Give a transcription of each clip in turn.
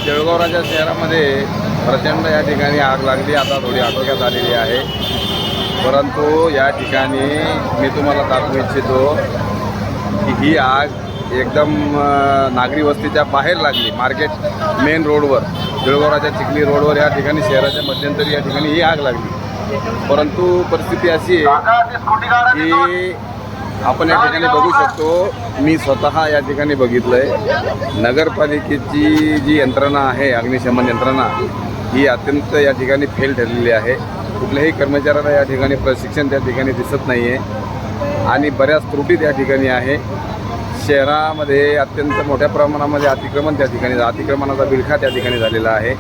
देऊळगाव शहरामध्ये प्रचंड या ठिकाणी आग लागली. आता थोडी आटोक्यात आलेली आहे, परंतु या ठिकाणी मी तुम्हाला दाखवू इच्छितो की ही आग एकदम नागरी वस्तीच्या बाहेर लागली. मार्केट मेन रोडवर, देऊळगावच्या चिखली रोडवर या ठिकाणी शहराच्या मध्यंतरी या ठिकाणी ही आग लागली. परंतु परिस्थिती अशी आहे की आपण या ठिकाणी बघू शकतो, मी स्वतः या ठिकाणी बघितलं आहे, नगरपालिकेची जी यंत्रणा आहे, अग्निशमन यंत्रणा, ही अत्यंत या ठिकाणी फेल ठरलेली आहे. कुठल्याही कर्मचाऱ्याला या ठिकाणी प्रशिक्षण त्या ठिकाणी दिसत नाही आहे आणि बऱ्याच त्रुटी त्या ठिकाणी आहे. शहरामध्ये अत्यंत मोठ्या प्रमाणामध्ये अतिक्रमणाचा विळखा त्या ठिकाणी झालेला आहे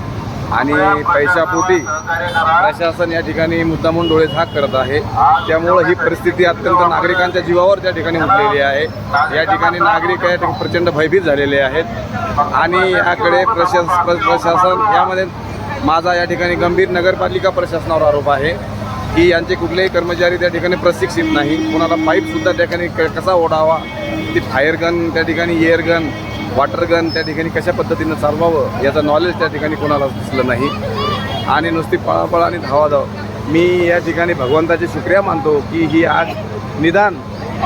आणि पैशापोटी प्रशासन या ठिकाणी मुद्दामून डोळे झाक करत आहे. त्यामुळं ही परिस्थिती अत्यंत नागरिकांच्या जीवावर त्या ठिकाणी उठलेली आहे. या ठिकाणी नागरिक या ठिकाणी प्रचंड भयभीत झालेले आहेत आणि याकडे प्रशासन यामध्ये माझा या ठिकाणी गंभीर नगरपालिका प्रशासनावर आरोप आहे की यांचे कुठलेही कर्मचारी त्या ठिकाणी प्रशिक्षित नाही. कोणाला पाईपसुद्धा त्या ठिकाणी कसा ओढावा, ती फायर गन त्या ठिकाणी, एअर गन, वॉटर गन त्या ठिकाणी कशा पद्धतीनं चालवावं याचं नॉलेज त्या ठिकाणी कोणालाच दिसलं नाही आणि नुसती पळापळ आणि धावाधाव. मी या ठिकाणी भगवंताची शुक्रिया मानतो की ही आग निदान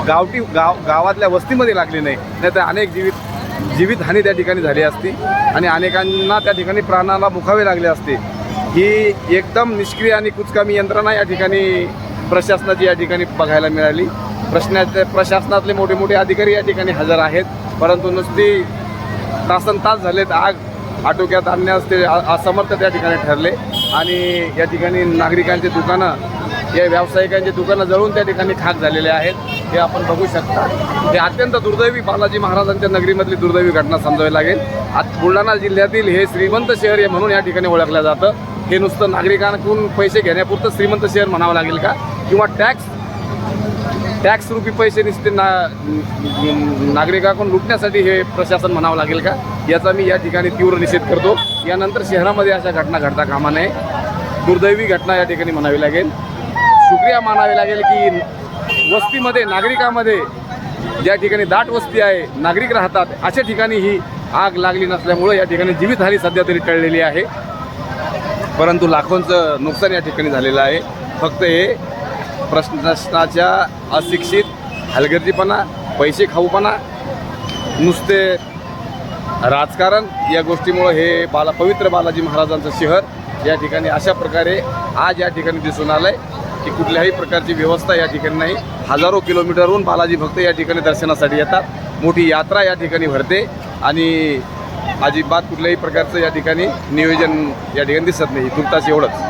गावातल्या वस्तीमध्ये लागली नाही, नाहीतर अनेक जीवितहानी त्या ठिकाणी झाली असती आणि अनेकांना त्या ठिकाणी प्राणाला मुखावे लागले असते. ही एकदम निष्क्रिय आणि कुचकामी यंत्रणा या ठिकाणी प्रशासनाची या ठिकाणी बघायला मिळाली. प्रशासनातले मोठे मोठे अधिकारी या ठिकाणी हजर आहेत, परंतु नुसती तासनतास झालेत आग आटोक्यात आणण्यास ते असमर्थ त्या ठिकाणी ठरले आणि या ठिकाणी नागरिकांचे दुकानं, या व्यावसायिकांचे दुकानं जळून त्या ठिकाणी खाक झालेले आहेत. हे आपण बघू शकता. हे अत्यंत दुर्दैवी, बालाजी महाराजांच्या नगरीमधली दुर्दैवी घटना समजावी लागेल. बुलढाणा जिल्ह्यातील हे श्रीमंत शहर आहे म्हणून या ठिकाणी ओळखलं जातं. हे नुसतं नागरिकांकडून पैसे घेण्यापुरतं श्रीमंत शहर म्हणावं लागेल का, किंवा टॅक्स रुपी पैसे निसते नागरिकांकडून लुटण्यासाठी हे प्रशासन म्हणावं लागेल का, याचा मी या ठिकाणी तीव्र निषेध करतो. यानंतर शहरामध्ये अशा घटना घडता कामा नये. दुर्दैवी घटना या ठिकाणी म्हणावी लागेल. शुक्रिया मानावी लागेल की वस्तीमध्ये, नागरिकांमध्ये, ज्या ठिकाणी दाट वस्ती आहे, नागरिक राहतात, अशा ठिकाणी ही आग लागली नसल्यामुळे या ठिकाणी जीवितहानी सध्या तरी टळलेली आहे, परंतु लाखोंचं नुकसान या ठिकाणी झालेलं आहे. फक्त हे प्रशासनाच्या अशिक्षित हलगर्जीपणा, पैसे खाऊपणा, नुसते राजकारण या गोष्टीमुळे हे पवित्र बालाजी महाराजांचं शहर या ठिकाणी अशा प्रकारे आज या ठिकाणी दिसून आलं आहे की कुठल्याही प्रकारची व्यवस्था या ठिकाणी नाही. हजारो किलोमीटरहून बालाजी भक्त या ठिकाणी दर्शनासाठी येतात. मोठी यात्रा या ठिकाणी भरते आणि अजिबात कुठल्याही प्रकारचं या ठिकाणी नियोजन या ठिकाणी दिसत नाही. तुर्तास एवढंच.